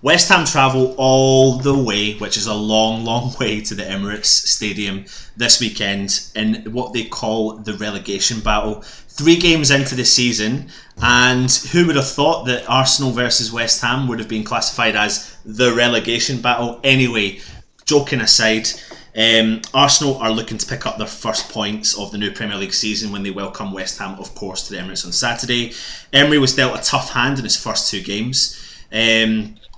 West Ham travel all the way, which is a long, long way, to the Emirates Stadium this weekend in what they call the relegation battle. 3 games into the season, and who would have thought that Arsenal versus West Ham would have been classified as the relegation battle? Anyway, joking aside, Arsenal are looking to pick up their first points of the new Premier League season when they welcome West Ham, of course, to the Emirates on Saturday. Emery was dealt a tough hand in his first 2 games,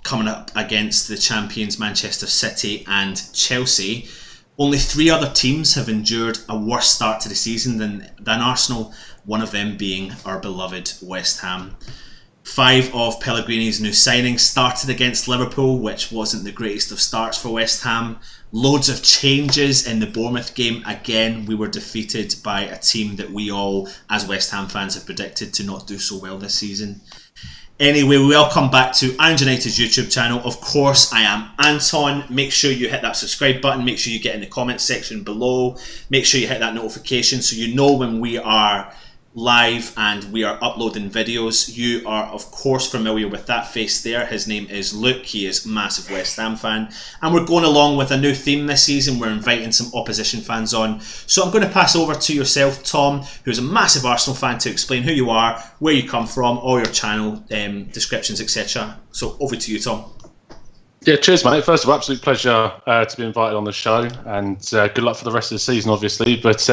coming up against the champions Manchester City and Chelsea. Only 3 other teams have endured a worse start to the season than Arsenal, one of them being our beloved West Ham. 5 of Pellegrini's new signings started against Liverpool, which wasn't the greatest of starts for West Ham. Loads of changes in the Bournemouth game. Again, we were defeated by a team that we all, as West Ham fans, have predicted to not do so well this season. Anyway, welcome back to Andriy United's YouTube channel. Of course, I am Anton. Make sure you hit that subscribe button. Make sure you get in the comments section below. Make sure you hit that notification so you know when we are live and we are uploading videos. You are of course familiar with that face there. His name is Luke. He is a massive West Ham fan, and we're going along with a new theme this season. We're inviting some opposition fans on, so I'm going to pass over to yourself, Tom, who's a massive Arsenal fan, to explain who you are, where you come from, all your channel descriptions, etc. So over to you, Tom. Yeah, cheers, mate. First of all, absolute pleasure to be invited on the show, and good luck for the rest of the season, obviously. But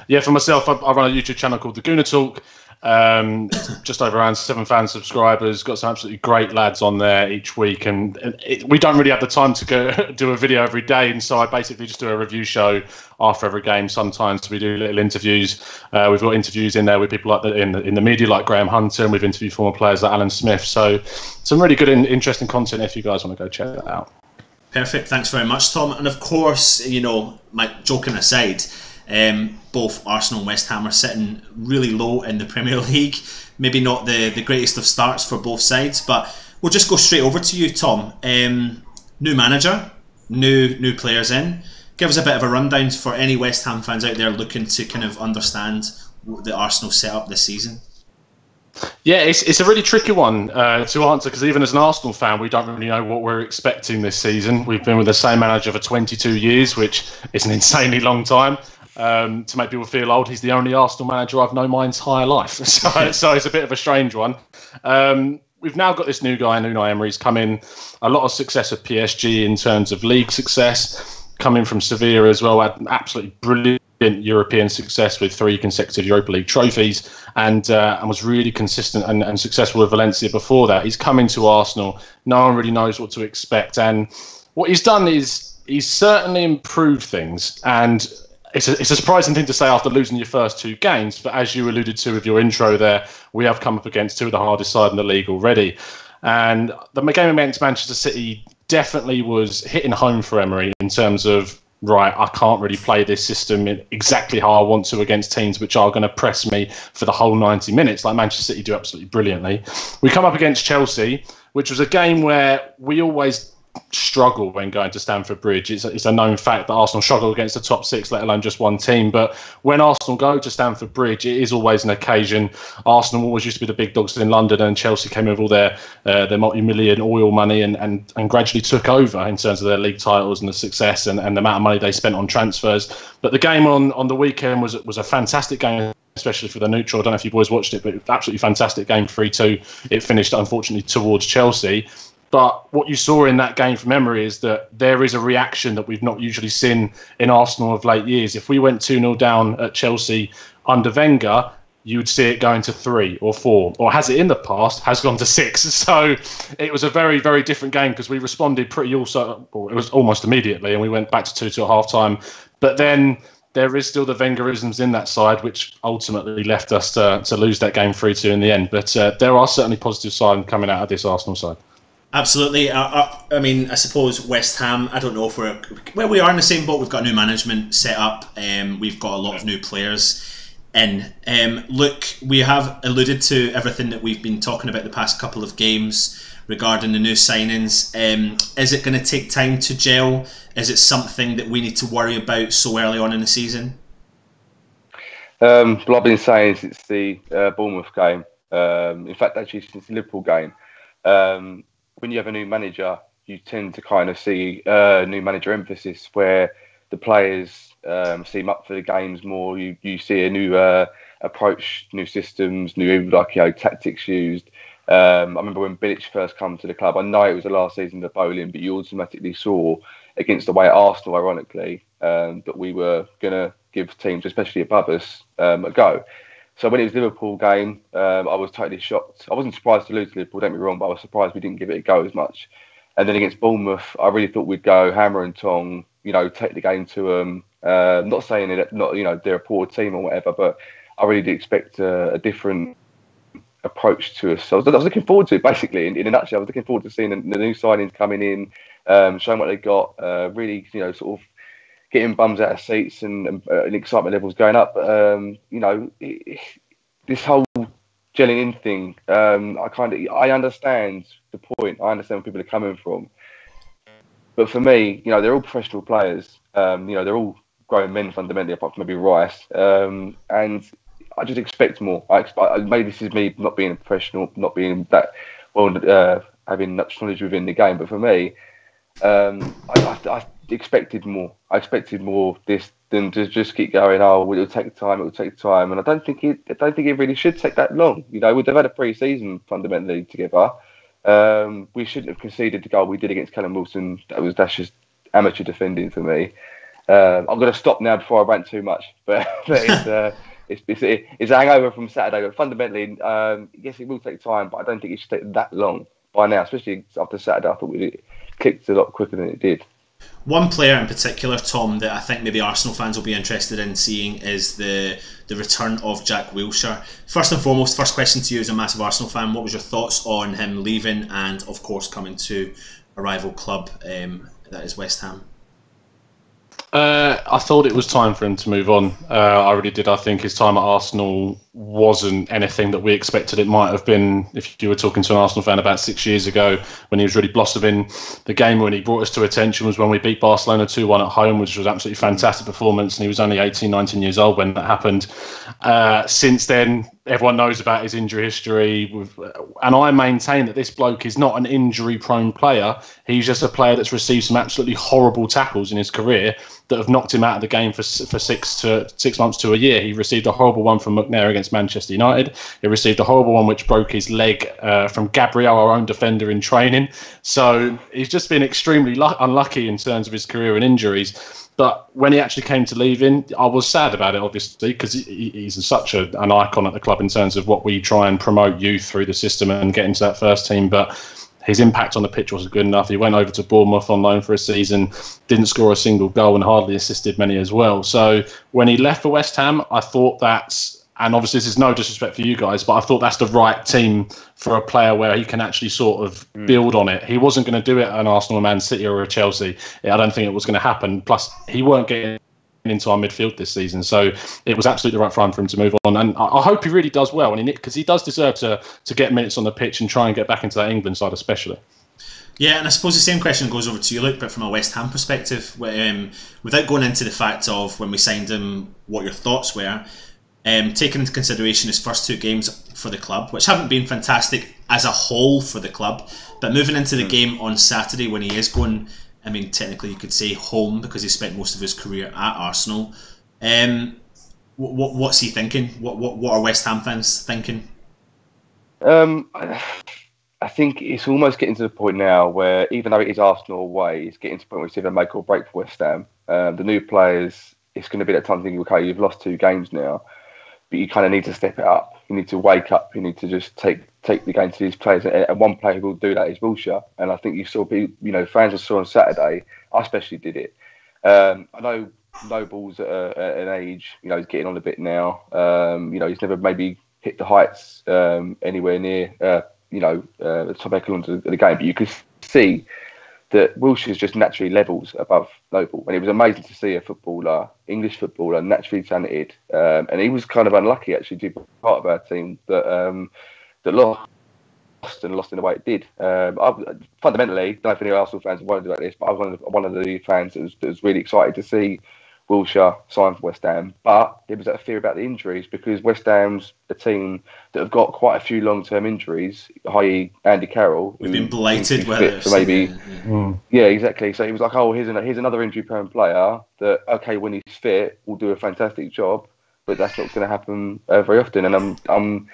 yeah, for myself, I run a YouTube channel called the Gooner Talk. Just over around 7,000 subscribers. Got some absolutely great lads on there each week, and we don't really have the time to go do a video every day, and so I basically just do a review show after every game. Sometimes we do little interviews. We've got interviews in there with people like in the media, like Graham Hunter, and we've interviewed former players like Alan Smith. So some really good and interesting content if you guys want to go check that out. Perfect. Thanks very much, Tom. And of course, you know, my joking aside, both Arsenal and West Ham are sitting really low in the Premier League. Maybe not the greatest of starts for both sides, but we'll just go straight over to you, Tom. New manager, new players in. Give us a bit of a rundown for any West Ham fans out there looking to kind of understand the Arsenal setup this season. Yeah, it's a really tricky one to answer, because even as an Arsenal fan, we don't really know what we're expecting this season. We've been with the same manager for 22 years, which is an insanely long time. To make people feel old, he's the only Arsenal manager I've known my entire life. So it's a bit of a strange one. We've now got this new guy, Unai Emery's come in. A lot of success with PSG in terms of league success. Coming from Sevilla as well, had absolutely brilliant European success with 3 consecutive Europa League trophies, and was really consistent and successful with Valencia before that. He's coming to Arsenal. No one really knows what to expect, and what he's done is he's certainly improved things, and it's a surprising thing to say after losing your first 2 games, but as you alluded to with your intro there, we have come up against 2 of the hardest sides in the league already. And the game against Manchester City definitely was hitting home for Emery in terms of, right, I can't really play this system exactly how I want to against teams which are going to press me for the whole 90 minutes, like Manchester City do absolutely brilliantly. We come up against Chelsea, which was a game where we always struggle when going to Stamford Bridge. It's a known fact that Arsenal struggle against the top 6, let alone just one team. But when Arsenal go to Stamford Bridge, it is always an occasion. Arsenal always used to be the big dogs in London, and Chelsea came with all their multi-million oil money and gradually took over in terms of their league titles and the success and the amount of money they spent on transfers. But the game on the weekend was a fantastic game, especially for the neutral. I don't know if you boys watched it, but absolutely fantastic game, 3-2. It finished, unfortunately, towards Chelsea. But what you saw in that game from Emery is that there is a reaction that we've not usually seen in Arsenal of late years. If we went 2-0 down at Chelsea under Wenger, you would see it going to 3 or 4, or has it in the past, has gone to 6. So it was a very, very different game, because we responded it was almost immediately, and we went back to 2-2 at half-time. But then there is still the Wengerisms in that side, which ultimately left us to lose that game 3-2 in the end. But there are certainly positive signs coming out of this Arsenal side. Absolutely. I mean, I suppose West Ham, I don't know if we are in the same boat. We've got new management set up. We've got a lot of new players in. Look, we have alluded to everything that we've been talking about the past couple of games regarding the new signings. Is it going to take time to gel? Is it something that we need to worry about so early on in the season? Well, I've been saying since the Bournemouth game. In fact, actually since the Liverpool game. when you have a new manager, you tend to kind of see new manager emphasis where the players seem up for the games more. You see a new approach, new systems, new tactics used. I remember when Bilic first came to the club. I know it was the last season of bowling, but you automatically saw against the way at Arsenal, ironically, that we were going to give teams, especially above us, a go. So when it was Liverpool game, I was totally shocked. I wasn't surprised to lose to Liverpool, don't get me wrong, but I was surprised we didn't give it a go as much. And then against Bournemouth, I really thought we'd go hammer and tong, take the game to them. Not saying that they're a poor team or whatever, but I really did expect a different approach to us. So I was looking forward to it, basically. In a nutshell, I was looking forward to seeing the new signings coming in, showing what they got, really, sort of getting bums out of seats and excitement levels going up. This whole gelling in thing, I understand the point. I understand where people are coming from. But for me, they're all professional players. They're all grown men fundamentally, apart from maybe Rice. And I just expect more. Maybe this is me not being a professional, not being that well, having much knowledge within the game. But for me, I expected more. I expected more this than to just keep going. Oh, it'll take time. It'll take time. And I don't think it really should take that long. We'd have had a pre-season fundamentally together. We shouldn't have conceded the goal we did against Callum Wilson. That's just amateur defending for me. I'm going to stop now before I rant too much. But it's a hangover from Saturday. But fundamentally, yes, it will take time, but I don't think it should take that long by now. Especially after Saturday, I thought it clicked a lot quicker than it did. One player in particular, Tom, that I think maybe Arsenal fans will be interested in seeing is the return of Jack Wilshere. First and foremost, first question to you as a massive Arsenal fan, what was your thoughts on him leaving and, of course, coming to a rival club, that is West Ham? I thought it was time for him to move on. I really did. I think his time at Arsenal wasn't anything that we expected it might have been if you were talking to an Arsenal fan about 6 years ago when he was really blossoming. The game when he brought us to attention was when we beat Barcelona 2-1 at home, which was absolutely fantastic performance, and he was only 18, 19 years old when that happened. Since then, everyone knows about his injury history, and I maintain that this bloke is not an injury-prone player. He's just a player that's received some absolutely horrible tackles in his career that have knocked him out of the game for 6 months to a year. He received a horrible one from McNair against Manchester United. He received a horrible one which broke his leg from Gabriel, our own defender, in training. So he's just been extremely unlucky in terms of his career and injuries. But when he actually came to leaving, I was sad about it, obviously, because he's such an icon at the club in terms of what we try and promote youth through the system and get into that first team. But his impact on the pitch wasn't good enough. He went over to Bournemouth on loan for a season, didn't score a single goal and hardly assisted many as well. So when he left for West Ham, I thought that's, and obviously this is no disrespect for you guys, but I thought that's the right team for a player where he can actually sort of build on it. He wasn't going to do it at an Arsenal, a Man City or a Chelsea. I don't think it was going to happen. Plus, he weren't getting into our midfield this season. So it was absolutely the right time for him to move on. And I hope he really does well, because he does deserve to get minutes on the pitch and try and get back into that England side especially. Yeah, and I suppose the same question goes over to you, Luke, but from a West Ham perspective, without going into the fact of when we signed him, what your thoughts were, taking into consideration his first 2 games for the club, which haven't been fantastic as a whole for the club, but moving into the game on Saturday when he is going, I mean, technically you could say home because he spent most of his career at Arsenal. What's he thinking? What are West Ham fans thinking? I think it's almost getting to the point now where, even though it is Arsenal away, it's getting to the point where it's either make or break for West Ham. The new players, it's going to be that time thinking, okay, you've lost 2 games now, but you kind of need to step it up. You need to wake up. You need to just take the game to these players. And one player who will do that is Wilshere. And I think you saw, fans I saw on Saturday, I especially did it. I know Noble's at an age, he's getting on a bit now. He's never maybe hit the heights anywhere near, the top echelons of the game. But you could see that Wilshere's just naturally levels above Noble. And it was amazing to see a footballer, English footballer, naturally talented. And he was kind of unlucky, actually, to be part of our team that lost in the way it did. Fundamentally, I don't know if any Arsenal fans are worried about this, but I was one of the fans that was really excited to see Wilshere signed for West Ham, but there was that fear about the injuries because West Ham's a team that have got quite a few long-term injuries, i.e. Andy Carroll. We've been blighted with it. So maybe, yeah, exactly. So he was like, oh, here's another injury-prone player that, okay, when he's fit, will do a fantastic job, but that's not going to happen very often. And I'm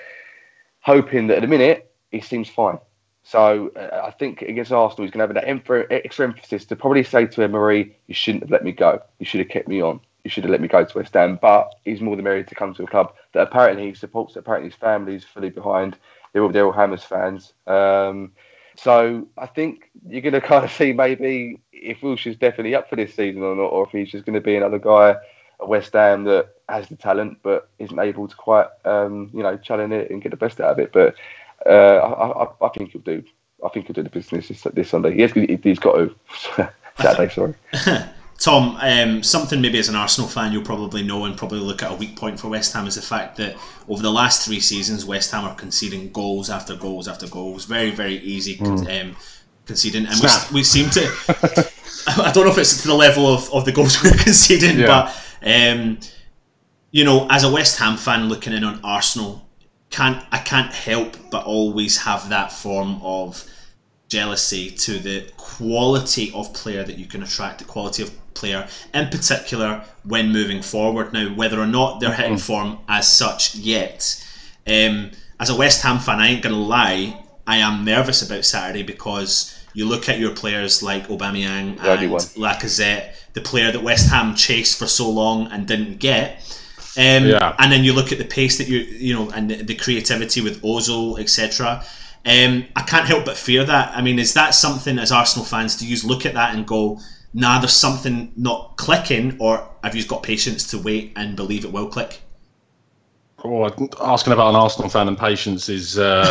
hoping that at the minute, he seems fine. So I think against Arsenal, he's going to have that extra emphasis to probably say to Emery, you shouldn't have let me go. You should have kept me on. You should have let me go to West Ham. But he's more than merry to come to a club that apparently he supports, that apparently his family's fully behind. They're all Hammers fans. So I think you're going to kind of see maybe if Wilshere's definitely up for this season or not, or if he's just going to be another guy at West Ham that has the talent but isn't able to quite, challenge it and get the best out of it. But I think he'll do. I think he'll do the business this Sunday. He's got to. Saturday, sorry. Tom, something maybe as an Arsenal fan you'll probably know and probably look at a weak point for West Ham is the fact that over the last 3 seasons West Ham are conceding goals after goals after goals. Very, very easy conceding. And we seem to... I don't know if it's to the level of the goals we're conceding, but as a West Ham fan looking in on Arsenal, I can't help but always have that form of jealousy to the quality of player that you can attract, the quality of player in particular when moving forward. Now, whether or not they're hitting form as such yet, as a West Ham fan, I ain't gonna lie, I am nervous about Saturday because you look at your players like Aubameyang and Lacazette, the player that West Ham chased for so long and didn't get. And then you look at the pace that and the creativity with Ozil, etc. I can't help but fear that. I mean, is that something as Arsenal fans, do you look at that and go, nah, there's something not clicking, or have you got patience to wait and believe it will click? Asking about an Arsenal fan and patience is a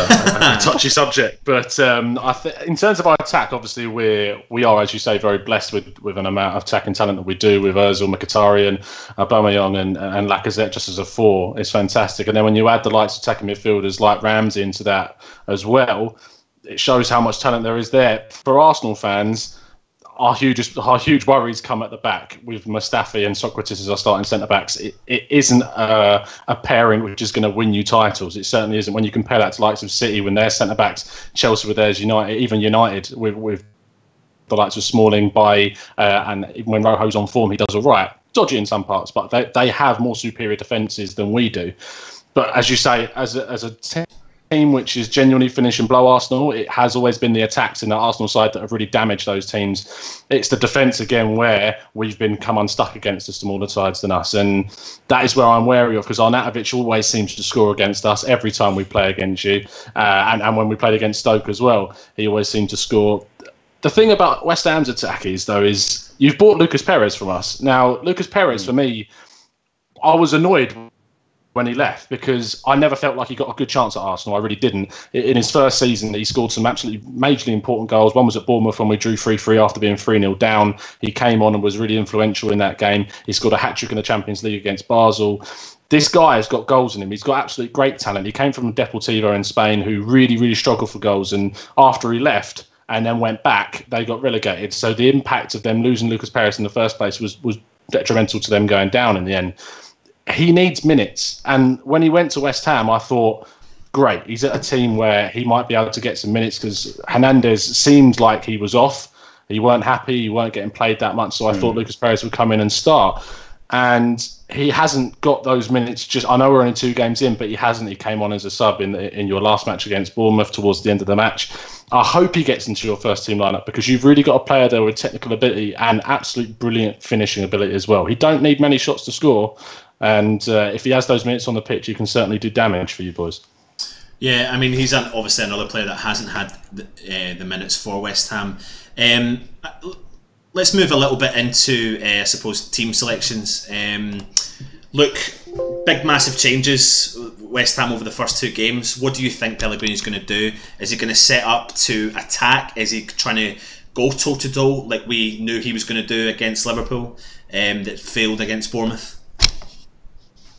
touchy subject, but in terms of our attack, obviously we are, as you say, very blessed with an amount of attacking talent that we do with Ozil, Mkhitaryan, Aubameyang and Lacazette just as a 4. It's fantastic. And then when you add the likes of attacking midfielders like Ramsey into that as well, it shows how much talent there is there. For Arsenal fans, our huge worries come at the back with Mustafi and Sokratis as our starting centre-backs. It isn't a pairing which is going to win you titles. It certainly isn't when you compare that to the likes of City when their centre-backs, Chelsea with theirs, United with the likes of Smalling, and when Rojo's on form, he does all right. Dodgy in some parts, but they have more superior defences than we do. But as you say, as a team which is genuinely finishing below Arsenal, it has always been the attacks in the Arsenal side that have really damaged those teams. It's the defence again where we've come unstuck against the smaller sides than us, and that is where I'm wary of because Arnautovic always seems to score against us every time we play against you, and when we played against Stoke as well, he always seemed to score. The thing about West Ham's attack is you've bought Lucas Perez from us. Now, Lucas Perez, for me, I was annoyed when he left because I never felt like he got a good chance at Arsenal. I really didn't. In his first season, he scored some absolutely majorly important goals. One was at Bournemouth when we drew 3-3 after being 3-0 down. He came on and was really influential in that game. He scored a hat-trick in the Champions League against Basel. This guy has got goals in him. He's got absolute great talent. He came from Deportivo in Spain, who really, really struggled for goals. And after he left and then went back, they got relegated. So the impact of them losing Lucas Perez in the first place was detrimental to them going down in the end. He needs minutes, and when he went to West Ham, I thought, great, he's at a team where he might be able to get some minutes because Hernandez seemed like he was off. He weren't happy, he weren't getting played that much, so I thought Lucas Perez would come in and start. And he hasn't got those minutes. I know we're only 2 games in, but he hasn't. He came on as a sub in your last match against Bournemouth towards the end of the match. I hope he gets into your first team lineup because you've really got a player there with technical ability and absolute brilliant finishing ability as well. He don't need many shots to score. And if he has those minutes on the pitch, he can certainly do damage for you boys. Yeah, I mean, he's obviously another player that hasn't had the minutes for West Ham. Let's move a little bit into, I suppose, team selections. Look, big, massive changes, West Ham over the first 2 games. What do you think Pellegrini's going to do? Is he going to set up to attack? Is he trying to go toe-to-toe like we knew he was going to do against Liverpool that failed against Bournemouth?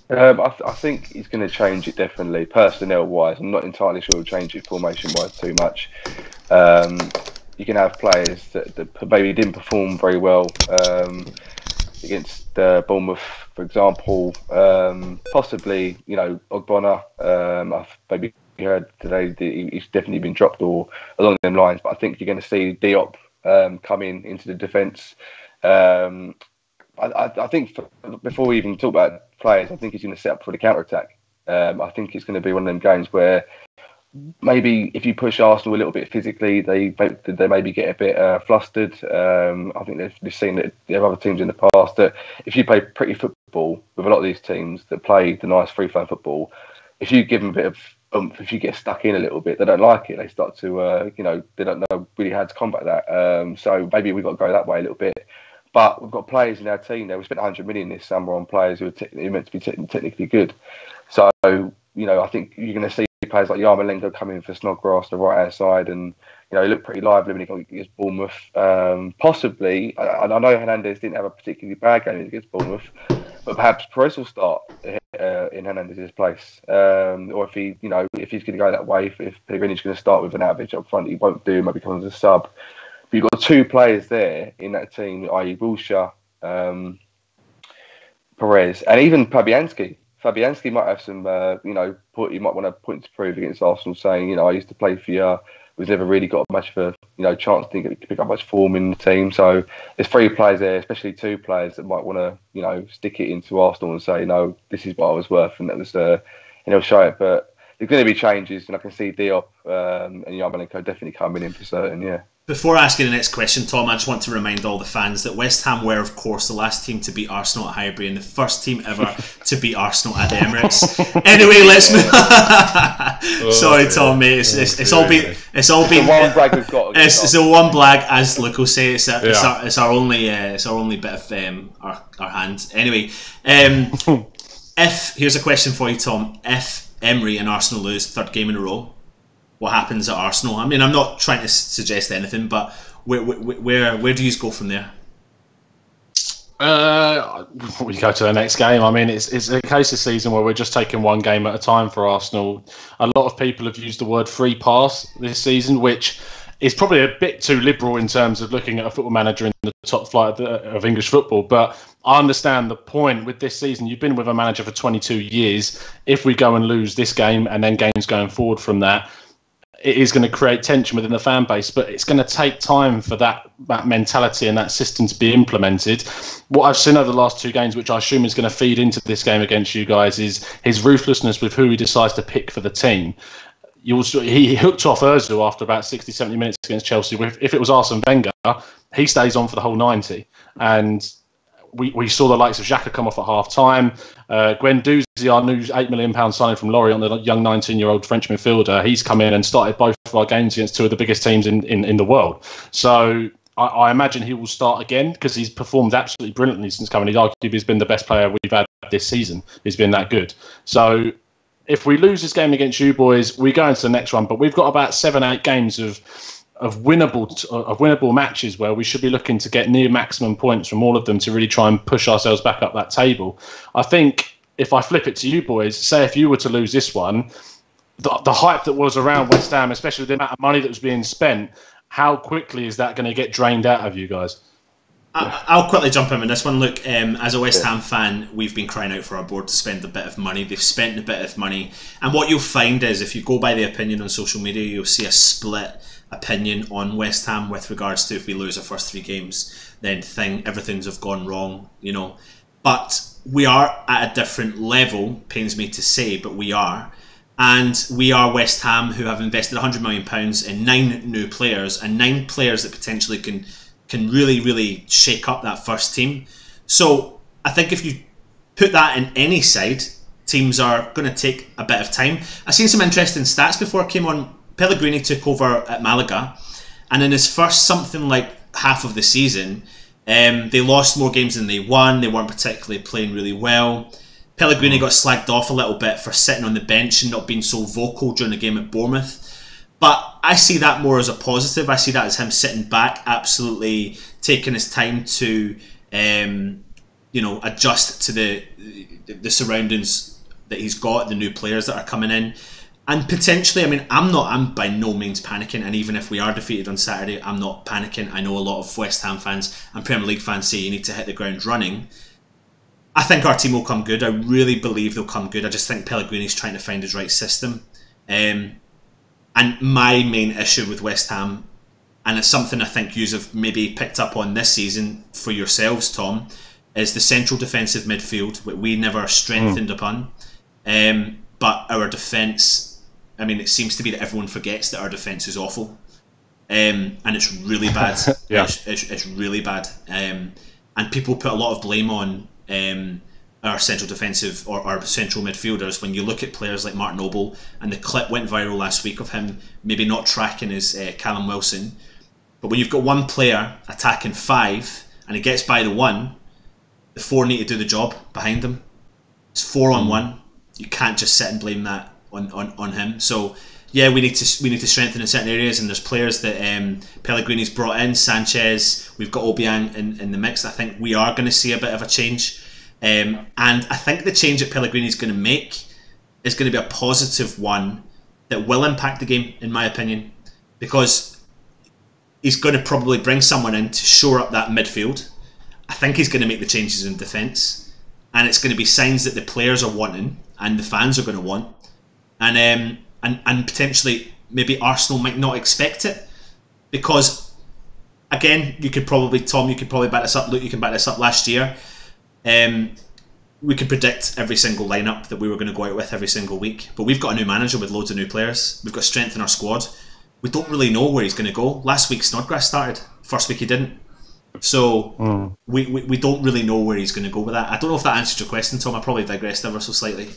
I think he's going to change it definitely, personnel-wise. I'm not entirely sure he'll change it formation-wise too much. You can have players that maybe didn't perform very well against Bournemouth, for example. Possibly, Ogbonna. I've maybe heard today that he's definitely been dropped or along them lines. But I think you're going to see Diop come into the defence. I think before we even talk about players, I think he's going to set up for the counter-attack. I think it's going to be one of them games where maybe if you push Arsenal a little bit physically, they maybe get a bit flustered. I think they've seen that there are other teams in the past that if you play pretty football with a lot of these teams that play the nice free-flowing football, if you give them a bit of oomph, if you get stuck in a little bit, they don't like it. They start to, they don't know really how to combat that. So maybe we've got to go that way a little bit. But we've got players in our team there. We spent 100 million this summer on players who are meant to be technically good. So, I think you're going to see players like Yarmolenko come in for Snodgrass, the right-hand side, and, he looked pretty lively when he got against Bournemouth. Possibly, I know Hernandez didn't have a particularly bad game against Bournemouth, but perhaps Perez will start in Hernandez's place. Or if he's going to go that way, if Pellegrini's going to start with an average up front, he won't do, maybe come as a sub. But you've got two players there in that team, i.e. Wilshere, Perez, and even Fabianski. Fabianski might have some, he might want to point to prove against Arsenal, saying, I used to play for you. We've never really got much of a, chance to pick up much form in the team. So there's three players there, especially two players that might want to, stick it into Arsenal and say, no, this is what I was worth, and that was, show it. But there's going to be changes, and I can see Diop and Yarmolenko definitely coming in for certain, yeah. Before asking the next question, Tom, I just want to remind all the fans that West Ham were, of course, the last team to beat Arsenal at Highbury and the first team ever to beat Arsenal at the Emirates. Anyway, let's move. Sorry, Tom, mate. It's all been. It's one brag we've got. It's the one blag, as Luke will say. It's our only bit of our hand. Anyway, here's a question for you, Tom. If Emery and Arsenal lose third game in a row, what happens at Arsenal? I mean, I'm not trying to suggest anything, but where do you go from there? We go to the next game. I mean, it's a case of season where we're just taking one game at a time for Arsenal. A lot of people have used the word free pass this season, which is probably a bit too liberal in terms of looking at a football manager in the top flight of English football. But I understand the point with this season. You've been with a manager for 22 years. If we go and lose this game and then games going forward from that, it is going to create tension within the fan base, but it's going to take time for that mentality and that system to be implemented. What I've seen over the last two games, which I assume is going to feed into this game against you guys, is his ruthlessness with who he decides to pick for the team. He hooked off Ozil after about 60, 70 minutes against Chelsea. If it was Arsene Wenger, he stays on for the whole 90. And we saw the likes of Xhaka come off at half-time. Guendouzi, our new £8 million signing from Lorient, the young 19-year-old French midfielder, he's come in and started both of our games against two of the biggest teams in the world. So I imagine he will start again because he's performed absolutely brilliantly since coming. He's arguably been the best player we've had this season. He's been that good. So if we lose this game against you boys, we go into the next one. But we've got about 7-8 games of winnable matches where we should be looking to get near maximum points from all of them to really try and push ourselves back up that table. I think if I flip it to you boys, say if you were to lose this one, the hype that was around West Ham, especially the amount of money that was being spent, how quickly is that going to get drained out of you guys? I'll quickly jump in with this one. Look, as a West Ham fan, we've been crying out for our board to spend a bit of money. They've spent a bit of money. And what you'll find is, if you go by the opinion on social media, you'll see a split opinion on West Ham with regards to if we lose our first three games, then everything's have gone wrong, But we are at a different level, pains me to say, but we are. And we are West Ham, who have invested £100 million in 9 new players, and 9 players that potentially can really, really shake up that first team. So I think if you put that in any side, teams are going to take a bit of time. I've seen some interesting stats before I came on. Pellegrini took over at Malaga, and in his first something like half of the season, they lost more games than they won. They weren't particularly playing really well. Pellegrini got slagged off a little bit for sitting on the bench and not being so vocal during the game at Bournemouth. But I see that more as a positive. I see that as him sitting back, absolutely taking his time to, adjust to the surroundings that he's got, the new players that are coming in. And potentially, I mean, I'm by no means panicking, and even if we are defeated on Saturday, I'm not panicking. I know a lot of West Ham fans and Premier League fans say you need to hit the ground running. I think our team will come good. I really believe they'll come good. I just think Pellegrini's trying to find his right system. And my main issue with West Ham, and it's something I think you have maybe picked up on this season for yourselves, Tom, is the central defensive midfield, which we never strengthened upon. But our defence, I mean, it seems to be that everyone forgets that our defence is awful. And it's really bad. Yeah. It's really bad. And people put a lot of blame on our central defensive or our central midfielders when you look at players like Martin Noble, and the clip went viral last week of him maybe not tracking his Callum Wilson. But when you've got one player attacking five and he gets by the one, the four need to do the job behind them. It's 4-on-1. You can't just sit and blame that on him. So yeah, we need to strengthen in certain areas, and there's players that Pellegrini's brought in. Sanchez, we've got Obiang in the mix. I think we are going to see a bit of a change, and I think the change that Pellegrini's going to make is going to be a positive one that will impact the game, in my opinion, because he's going to probably bring someone in to shore up that midfield. I think he's going to make the changes in defence, and it's going to be signs that the players are wanting and the fans are going to want, and potentially maybe Arsenal might not expect it, because again, Tom, you could probably back this up. Luke, you can back this up. Last year, we could predict every single lineup that we were going to go out with every single week, but we've got a new manager with loads of new players. We've got strength in our squad. We don't really know where he's going to go. Last week Snodgrass started. First week he didn't. So we don't really know where he's going to go with that. I don't know if that answered your question, Tom. I probably digressed ever so slightly,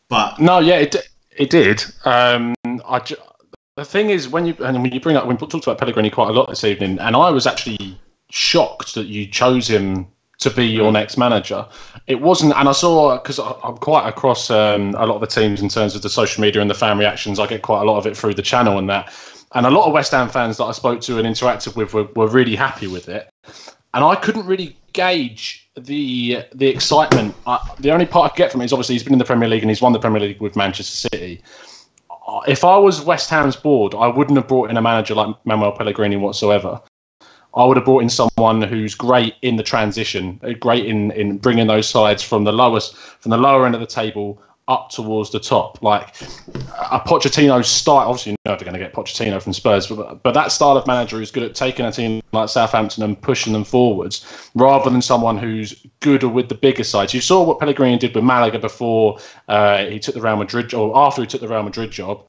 but no, yeah, it did. The thing is, when we talked about Pellegrini quite a lot this evening, and I was actually shocked that you chose him to be your next manager. It wasn't, and I saw, because I'm quite across a lot of the teams in terms of the social media and the fan reactions. I get quite a lot of it through the channel and that. And a lot of West Ham fans that I spoke to and interacted with were really happy with it. And I couldn't really gauge the excitement. The only part I get from it is obviously he's been in the Premier League and he's won the Premier League with Manchester City. If I was West Ham's board, I wouldn't have brought in a manager like Manuel Pellegrini whatsoever. I would have brought in someone who's great in the transition, great in bringing those sides from the lower end of the table up towards the top. Like a Pochettino style, obviously you're never going to get Pochettino from Spurs, but that style of manager who's good at taking a team like Southampton and pushing them forwards, rather than someone who's good with the bigger sides. You saw what Pellegrini did with Malaga before he took the Real Madrid, or after he took the Real Madrid job.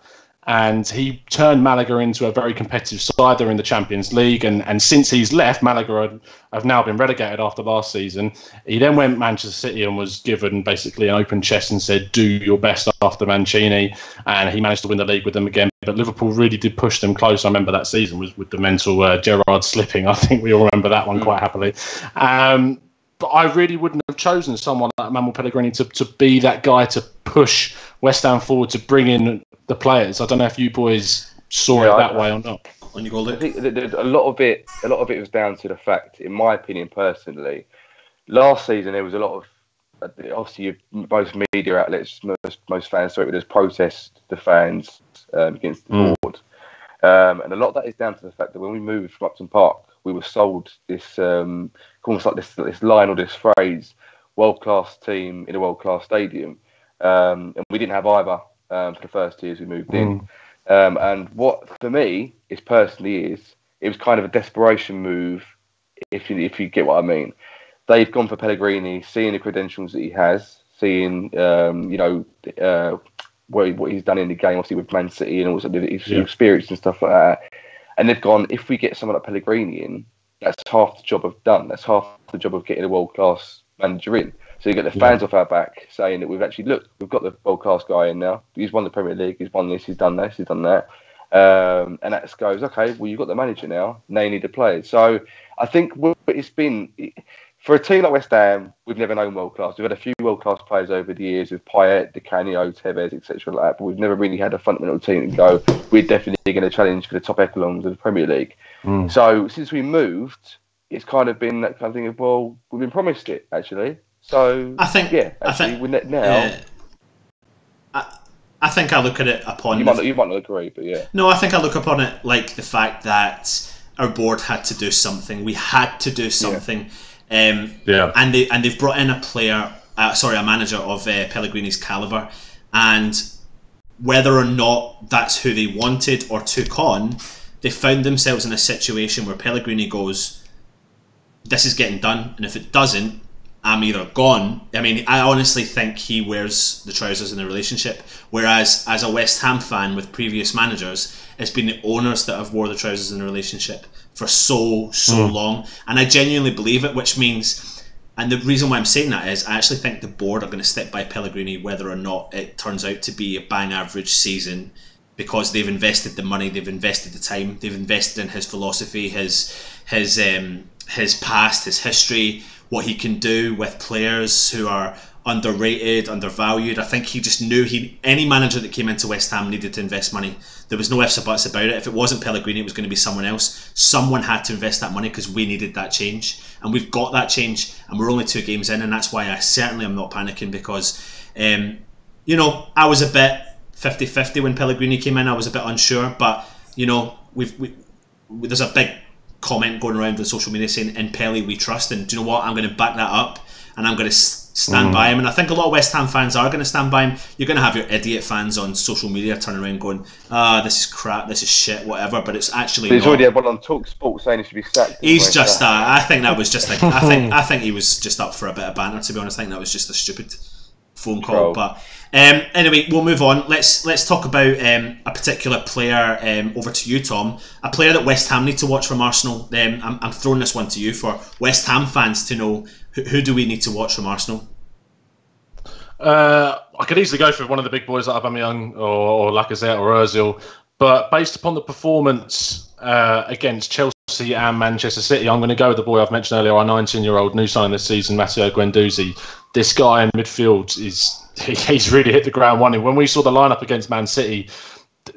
And he turned Malaga into a very competitive side. They're in the Champions League. And since he's left, Malaga have now been relegated after last season. He then went Manchester City and was given basically an open chest and said, do your best after Mancini. And he managed to win the league with them again. But Liverpool really did push them close. I remember that season was with the mental Gerrard slipping. I think we all remember that one quite happily. But I really wouldn't have chosen someone like Manuel Pellegrini to be that guy to push West Ham forward, to bring in the players. I don't know if you boys saw it that way or not. On your goal, I think that a lot of it was down to the fact, in my opinion personally, last season there was a lot of, obviously most media outlets, most fans saw it as protest the fans against the board. And a lot of that is down to the fact that when we moved from Upton Park, we were sold this almost like this line or this phrase, world-class team in a world-class stadium. And we didn't have either for the first 2 years we moved in. And what for me it was kind of a desperation move, if you get what I mean. They've gone for Pellegrini, seeing the credentials that he has, seeing what he's done in the game, obviously with Man City and also his experience and stuff like that. And they've gone, if we get someone like Pellegrini in, that's half the job of done. That's half the job of getting a world-class manager in. So you get the fans off our back saying that we've got the world-class guy in now. He's won the Premier League, he's won this, he's done this, he's done that. And that goes, okay, well, you've got the manager now you need the players. So I think what it's been, for a team like West Ham, we've never known world-class. We've had a few world-class players over the years with Payet, Di Canio, Tevez, etc. like that, but we've never really had a fundamental team to go, we're definitely going to challenge for the top echelons of the Premier League. So since we moved, it's kind of been that kind of thing of, well, we've been promised it, actually. So I think we're now. I think I look at it upon... You might not agree, but yeah. No, I think I look upon it like the fact that our board had to do something. We had to do something. And they've brought in a player, a manager of Pellegrini's calibre, and whether or not that's who they wanted or took on, they found themselves in a situation where Pellegrini goes, this is getting done, and if it doesn't, I'm either gone. I mean, I honestly think he wears the trousers in the relationship, whereas as a West Ham fan with previous managers, it's been the owners that have wore the trousers in the relationship for so long, and I genuinely believe it, which means, and the reason why I'm saying that is I actually think the board are going to stick by Pellegrini whether or not it turns out to be a bang average season, because they've invested the money, they've invested the time, they've invested in his philosophy, his past, his history, what he can do with players who are underrated, undervalued. I think he just knew any manager that came into West Ham needed to invest money. There was no ifs or buts about it. If it wasn't Pellegrini, it was going to be someone else. Someone had to invest that money because we needed that change. And we've got that change, and we're only 2 games in, and that's why I certainly am not panicking, because, I was a bit 50-50 when Pellegrini came in. I was a bit unsure, but, there's a big comment going around on social media saying, in Pelly we trust, and do you know what, I'm going to back that up, and I'm going to stand by him, and I think a lot of West Ham fans are going to stand by him. You're going to have your idiot fans on social media turning around going, this is crap, this is shit, whatever, but it's actually He's already had one on TalkSport saying he should be sacked. He's just I think that was just like I think he was just up for a bit of banter, to be honest. I think that was just a stupid phone call. But anyway, we'll move on. Let's talk about a particular player. Over to you, Tom. A player that West Ham need to watch from Arsenal. I'm throwing this one to you for West Ham fans to know. Who do we need to watch from Arsenal? I could easily go for one of the big boys like Aubameyang or Lacazette or Ozil, but based upon the performance against Chelsea and Manchester City, I'm going to go with the boy I've mentioned earlier, our 19-year-old new signing this season, Matteo Guendouzi. This guy in midfield he's really hit the ground running. When we saw the lineup against Man City,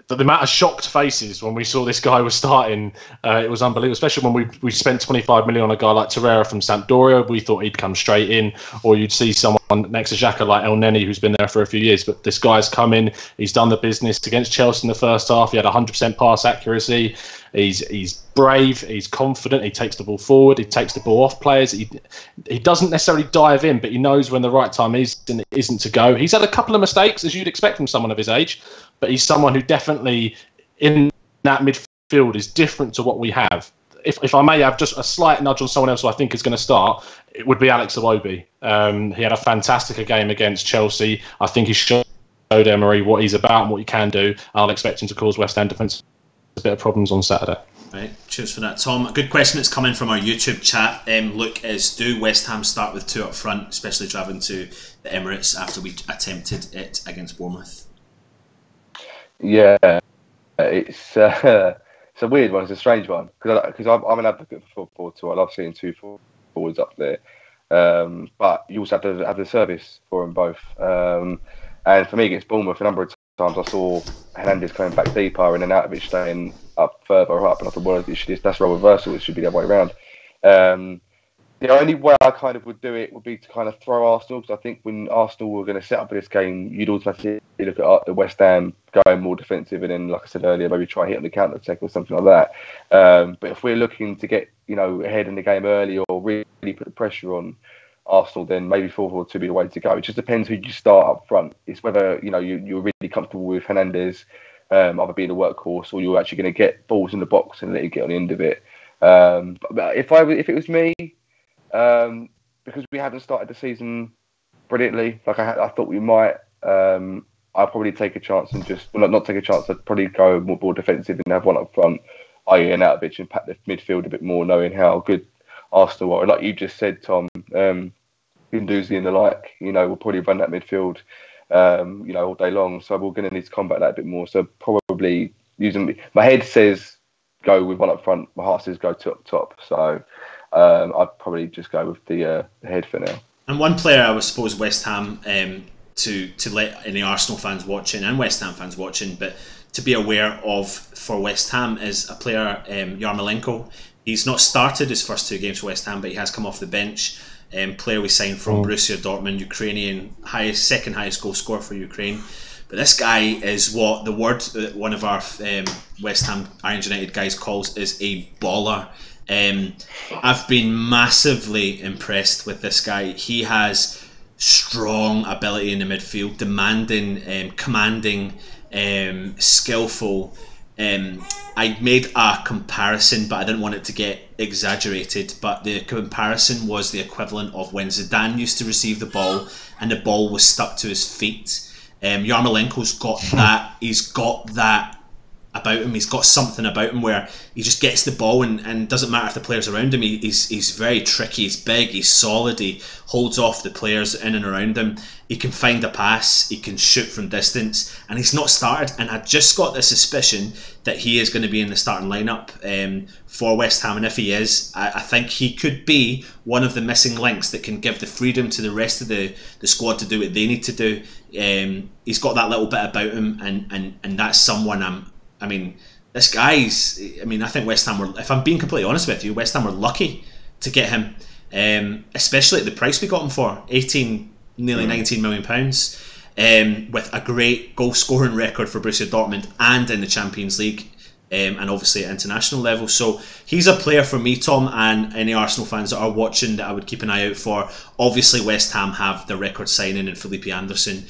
the amount of shocked faces when we saw this guy was starting, it was unbelievable, especially when we spent 25 million on a guy like Torreira from Sampdoria. We thought he'd come straight in, or you'd see someone next to Xhaka like El Neni, who's been there for a few years. But this guy's come in, he's done the business against Chelsea in the first half. He had 100% pass accuracy. He's brave, he's confident, he takes the ball forward, he takes the ball off players. He doesn't necessarily dive in, but he knows when the right time is and it isn't to go. He's had a couple of mistakes, as you'd expect from someone of his age, but he's someone who definitely in that midfield is different to what we have. If I may have just a slight nudge on someone else who I think is going to start, it would be Alex Iwobi. He had a fantastic game against Chelsea. I think he showed Emery what he's about and what he can do. I'll expect him to cause West Ham defence a bit of problems on Saturday. Right, cheers for that, Tom. A good question that's coming from our YouTube chat, Luke, is do West Ham start with 2 up front, especially travelling to the Emirates after we attempted it against Bournemouth? Yeah, it's a weird one. It's a strange one because I'm an advocate for football too. I love seeing 2 forwards up there, but you also have to have the service for them both. And for me, against Bournemouth, a number of times I saw Hernandez coming back deeper and then Arnautovic staying up further up, and I thought, well, that's role reversal. It should be the other way around. The only way I kind of would do it would be to kind of throw Arsenal, because I think when Arsenal were going to set up for this game, you'd automatically look at the West Ham going more defensive, and then, like I said earlier, maybe try and hit on the counter attack or something like that. But if we're looking to get ahead in the game early or really put the pressure on Arsenal, then maybe 4-4-2 be the way to go. It just depends who you start up front. It's whether you're really comfortable with Hernandez either being a workhorse, or you're actually going to get balls in the box and let him get on the end of it. But if it was me, because we haven't started the season brilliantly, like I thought we might, I'd probably take a chance and not take a chance. I'd probably go more defensive and have one up front, i.e. Arnautovic, and pack the midfield a bit more, knowing how good Arsenal are. Like you just said, Tom, Guendouzi and the like, we'll probably run that midfield, all day long. So we're going to need to combat that a bit more. So probably my head says go with one up front, my heart says go 2 up top. So I'd probably just go with the head for now. And one player I would suppose West Ham to let any Arsenal fans watching and West Ham fans watching, but to be aware of for West Ham is a player, Yarmolenko. He's not started his first 2 games for West Ham, but he has come off the bench. Player we signed from Borussia Dortmund, Ukrainian, second highest goal scorer for Ukraine. But this guy is what the word that one of our West Ham Irons United guys calls is a baller. I've been massively impressed with this guy. He has strong ability in the midfield, demanding, commanding, skillful. I made a comparison, but I didn't want it to get exaggerated. But the comparison was the equivalent of when Zidane used to receive the ball and the ball was stuck to his feet. Yarmolenko's got that. He's got that about him. He's got something about him where he just gets the ball and doesn't matter if the players around him. He's very tricky. He's big. He's solid. He holds off the players in and around him. He can find a pass. He can shoot from distance, and he's not started. And I just got the suspicion that he is going to be in the starting lineup for West Ham. And if he is, I think he could be one of the missing links that can give the freedom to the rest of the squad to do what they need to do. He's got that little bit about him, and that's someone I mean, this guy's. I mean, I think West Ham were. If I'm being completely honest with you, West Ham were lucky to get him, especially at the price we got him for, 18, nearly 19 million pounds, with a great goal scoring record for Borussia Dortmund and in the Champions League, and obviously at international level. So he's a player for me, Tom, and any Arsenal fans that are watching that I would keep an eye out for. Obviously, West Ham have the record signing in Felipe Anderson.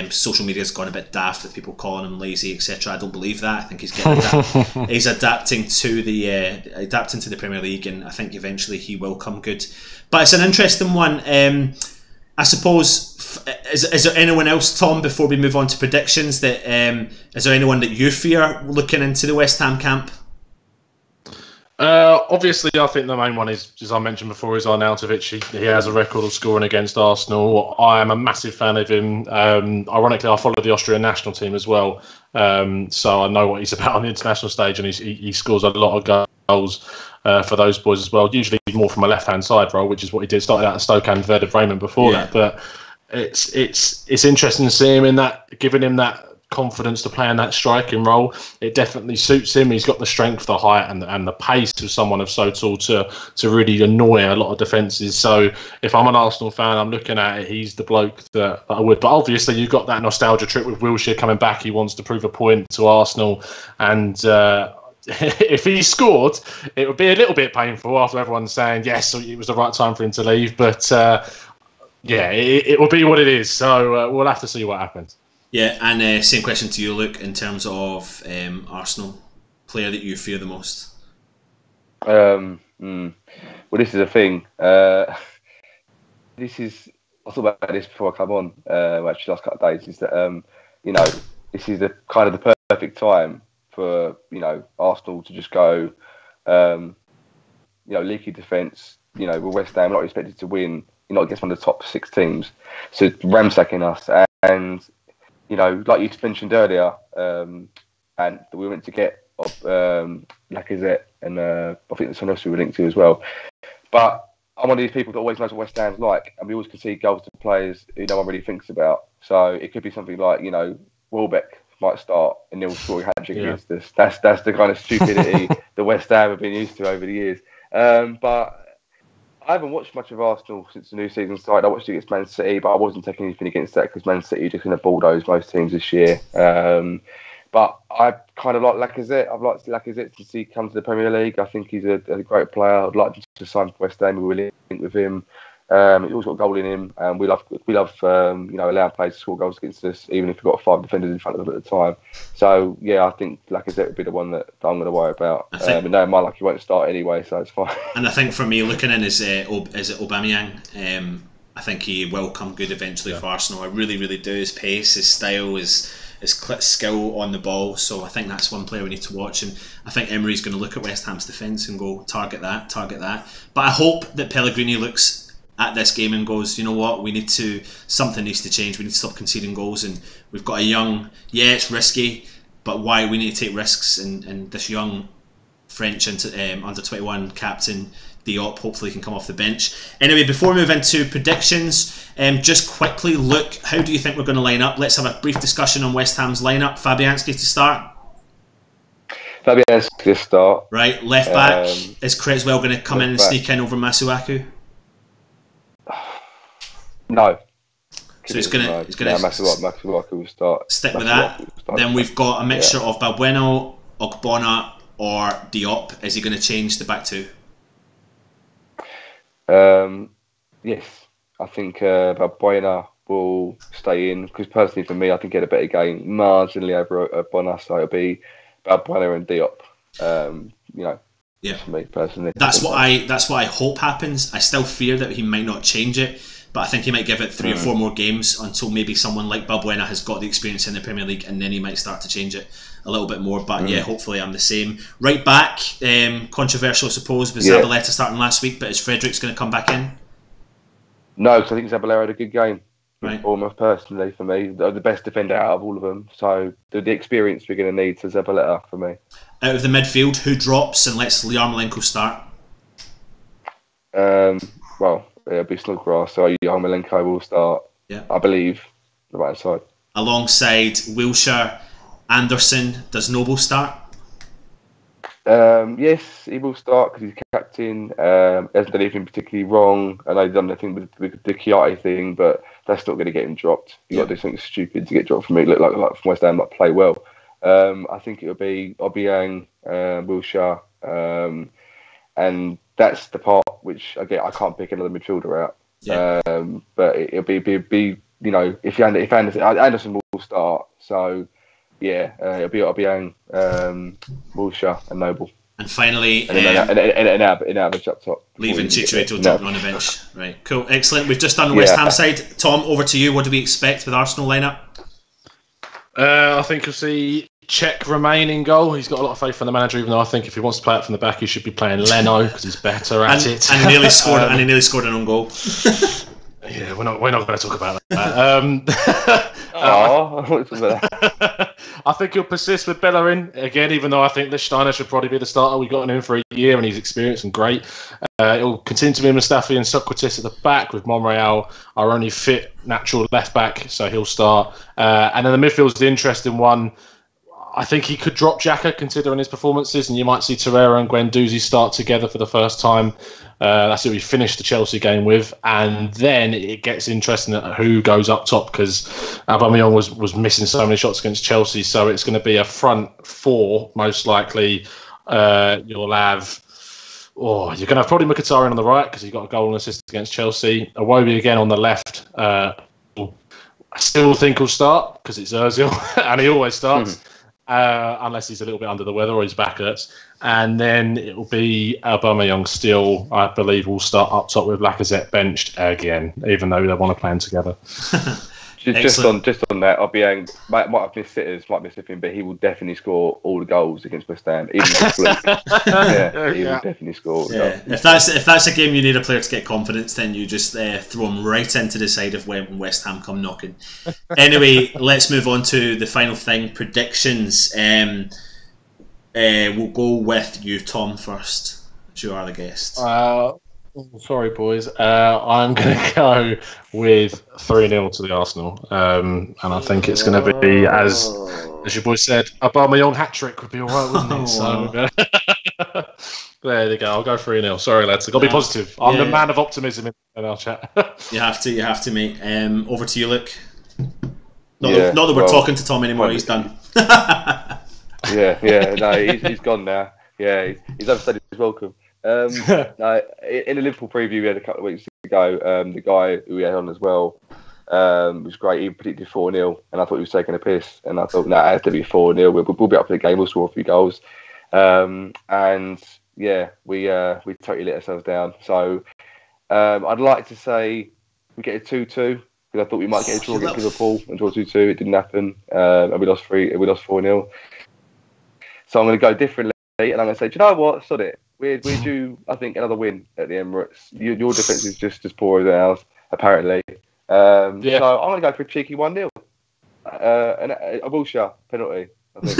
Social media's gone a bit daft with people calling him lazy, etc. I don't believe that. I think he's adapting to the Premier League, and I think eventually he will come good. But it's an interesting one. I suppose. Is there anyone else, Tom, before we move on to predictions, that is there anyone that you fear looking into the West Ham camp? Obviously, I think the main one is, as I mentioned before, is Arnautovic. He has a record of scoring against Arsenal. I am a massive fan of him. Ironically, I follow the Austrian national team as well, so I know what he's about on the international stage, and he scores a lot of goals for those boys as well. Usually more from a left-hand side role, which is what he did. Started out at Stoke and Werder Bremen before that, but it's interesting to see him in that, giving him that confidence to play in that striking role. It definitely suits him. He's got the strength, the height, and the pace of someone of so tall to really annoy a lot of defences. So if I'm an Arsenal fan, I'm looking at it. He's the bloke that I would. But obviously, you've got that nostalgia trip with Wilshere coming back. He wants to prove a point to Arsenal, and if he scored, it would be a little bit painful after everyone's saying yes, it was the right time for him to leave. But yeah, it will be what it is. So we'll have to see what happens. Yeah, and same question to you, Luke, in terms of Arsenal player that you fear the most. Well, this is a thing. This is. I thought about this before I come on. Actually, last couple of days is that this is the kind of the perfect time for Arsenal to just go. Leaky defence. With West Ham not expected to win. You're not against one of the top 6 teams, so ransacking us and. Like you mentioned earlier, and we went to get Lacazette, and I think there's someone else we were linked to as well. But I'm one of these people that always knows what West Ham's like, and we always concede goals to players who no one really thinks about. So it could be something like, Welbeck might start and he'll score a hat-trick against us. That's the kind of stupidity that West Ham have been used to over the years. But I haven't watched much of Arsenal since the new season started. I watched it against Man City, but I wasn't taking anything against that because Man City are just going to bulldoze most teams this year. But I kind of like Lacazette. I've liked Lacazette since he come to the Premier League. I think he's a great player. I'd like to sign for West Ham. We're really linked with him. He's always got a goal in him, and we love allowing players to score goals against us, even if we've got 5 defenders in front of them at the time. So yeah, I think Lacazette would be the one that I'm going to worry about. But no, my luck, he won't start anyway, so it's fine. And I think for me, looking in is it Aubameyang? I think he will come good eventually for Arsenal. I really, really do. His pace, his style, his skill on the ball. So I think that's one player we need to watch. And I think Emery's going to look at West Ham's defence and go target that. But I hope that Pellegrini looks at this game and goes, you know what, something needs to change. We need to stop conceding goals, and we've got a young, it's risky, but why we need to take risks, and this young French under 21 captain Diop hopefully can come off the bench. Anyway, before we move into predictions, just quickly, look, how do you think we're going to line up? Let's have a brief discussion on West Ham's lineup. Fabianski to start. Fabianski to start. Right, left back, is Cresswell going to come in and sneak in over Masuaku? No. So he's gonna Masuaku will start. Stick with that. Then we've got a mixture of Balbuena, Ogbonna, or Diop. Is he going to change the back two? Yes, I think Balbuena will stay in, because personally for me, I think he had a better game marginally over Ogbonna, so it'll be Balbuena and Diop. For me personally, that's what I hope happens. I still fear that he might not change it, but I think he might give it 3 or 4 more games until maybe someone like Balbuena has got the experience in the Premier League, and then he might start to change it a little bit more. But hopefully I'm the same. Right back, controversial I suppose, with Zabaleta starting last week, but is Fredericks going to come back in? No, because I think Zabaleta had a good game. Right. Almost personally for me, the best defender out of all of them. So the experience we're going to need to Zabaleta for me. Out of the midfield, who drops and lets Yarmolenko start? Well, it'll be Snodgrass, so Yarmolenko will start. Yeah, I believe the right side. Alongside Wilshere, Anderson, does Noble start? Yes, he will start because he's captain. Hasn't done anything particularly wrong, and I've done nothing with the Chiati thing, but that's not going to get him dropped. You got to do something stupid to get dropped from me. Look like from West Ham, not play well. I think it'll be Obiang, Wilshere, and that's the part which I can't pick another midfielder out. Yeah. But it'll be if Anderson will start, so. Yeah, it'll be Obiang, Wilshere and Noble. And finally... And Average up top. Leaving Chicharito dropping on the bench. Right, cool, excellent. We've just done the West Ham side. Tom, over to you. What do we expect with Arsenal lineup? I think you'll see Cech remain in goal. He's got a lot of faith in the manager, even though I think if he wants to play it from the back, he should be playing Leno because he's better at it. And he nearly scored. And he nearly scored an own goal. Yeah, we're not going to talk about that. I think he'll persist with Bellerin again, even though I think Lichtsteiner should probably be the starter. We've got him in for a year and he's experienced and great. It'll continue to be Mustafi and Socrates at the back, with Monreal, our only fit natural left back, so he'll start. And then the midfield's the interesting one. I think he could drop Xhaka considering his performances, and you might see Torreira and Guendouzi start together for the first time. That's who we finished the Chelsea game with, and then it gets interesting at who goes up top, because Aubameyang was missing so many shots against Chelsea, so it's going to be a front 4 most likely. You'll have you're going to have probably Mkhitaryan on the right because he got a goal and assist against Chelsea. Iwobi again on the left. I still think he'll start because it's Ozil and he always starts. Unless he's a little bit under the weather or his back hurts. And then it will be Aubameyang still, I believe, will start up top with Lacazette benched again, even though they want to play them together. Just on that, Obiang might have missed sitters, might miss anything, but he will definitely score all the goals against West Ham. Even he will definitely score all the goals. If that's a game you need a player to get confidence, then you just throw him right into the side of when West Ham come knocking. Anyway, let's move on to the final thing, predictions. We'll go with you, Tom, first, as you are the guest. Sorry, boys. I'm going to go with 3-0 to the Arsenal. And I think it's going to be, as your boy said, a Aubameyang hat-trick would be all right, wouldn't it? So, there you go. I'll go 3-0. Sorry, lads. I've got to be positive. I'm the man of optimism in our chat. You have to, mate. Over to you, Luke. Not that we're talking to Tom anymore. He's done. No, he's gone now. Yeah, he's overstayed his welcome. In the Liverpool preview we had a couple of weeks ago, the guy who we had on as well was great. He predicted 4-0, and I thought he was taking a piss. And I thought, it has to be 4-0. We'll be up for the game. We'll score a few goals. And yeah, we totally let ourselves down. So I'd like to say we get a 2-2. Because I thought we might get a draw against Liverpool and draw 2-2. It didn't happen, and we lost 4-0. So I'm going to go differently, and I'm going to say, do you know what? Sod it. We're due, I think, another win at the Emirates. Your defence is just as poor as ours, apparently. So I'm going to go for a cheeky 1-0. And a Wilshere penalty, I think.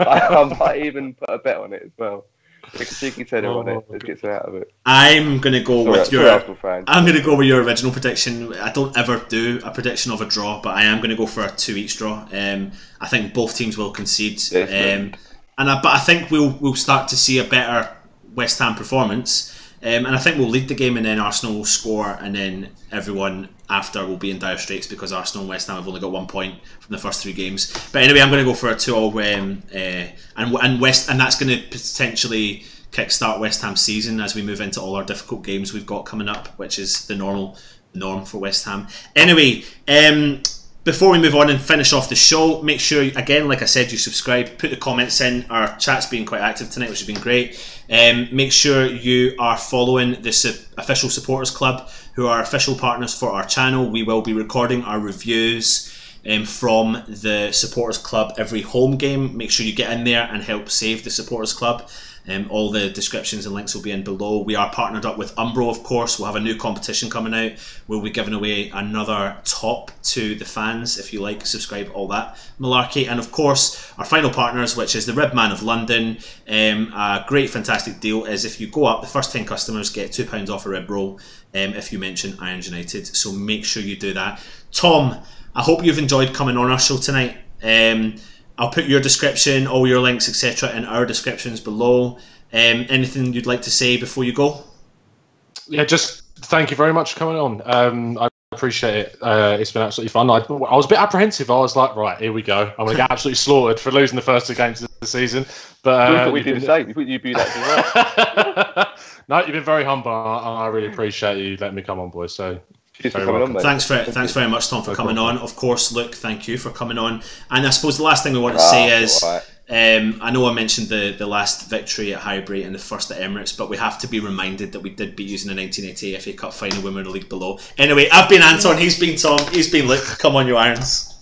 I might even put a bet on it as well. Take a cheeky tenner on it. Let's get some out of it. I'm going to go with your original prediction. I don't ever do a prediction of a draw, but I am going to go for a 2-each draw. I think both teams will concede. But I think we'll start to see a better West Ham performance. and I think we'll lead the game, and then Arsenal will score, and then everyone after will be in dire straits because Arsenal and West Ham have only got 1 point from the first 3 games. But anyway, I'm going to go for a 2-2, and that's going to potentially kickstart West Ham's season as we move into all our difficult games we've got coming up, which is the norm for West Ham. Anyway, before we move on and finish off the show, make sure, again, like I said, you subscribe, put the comments in. Our chat's been quite active tonight, which has been great. Make sure you are following the official supporters club, who are official partners for our channel. We will be recording our reviews from the supporters club every home game. Make sure you get in there and help save the supporters club. All the descriptions and links will be in below. We are partnered up with Umbro, of course. We'll have a new competition coming out. We'll be giving away another top to the fans. If you like, subscribe, all that malarkey. And of course, our final partners, which is the Ribman of London. A great, fantastic deal is if you go up, the first 10 customers get £2 off a rib roll if you mention Irons United. So make sure you do that. Tom, I hope you've enjoyed coming on our show tonight. I'll put your description, all your links, etc. in our descriptions below. Anything you'd like to say before you go? Yeah, just thank you very much for coming on. I appreciate it. It's been absolutely fun. I was a bit apprehensive. I was like, right, here we go. I'm going to get absolutely slaughtered for losing the first 2 games of the season. But we did the same. We thought you'd be that as well. No, you've been very humble. I really appreciate you letting me come on, boys. So. Thanks very much, Tom, for coming on. Of course, Luke, thank you for coming on. And I suppose the last thing we want to say is, I know I mentioned the last victory at Highbury and the first at Emirates, but we have to be reminded that we did beat you in the 1980 FA Cup final when we were in the league below. Anyway, I've been Anton, he's been Tom, he's been Luke. Come on, you Irons.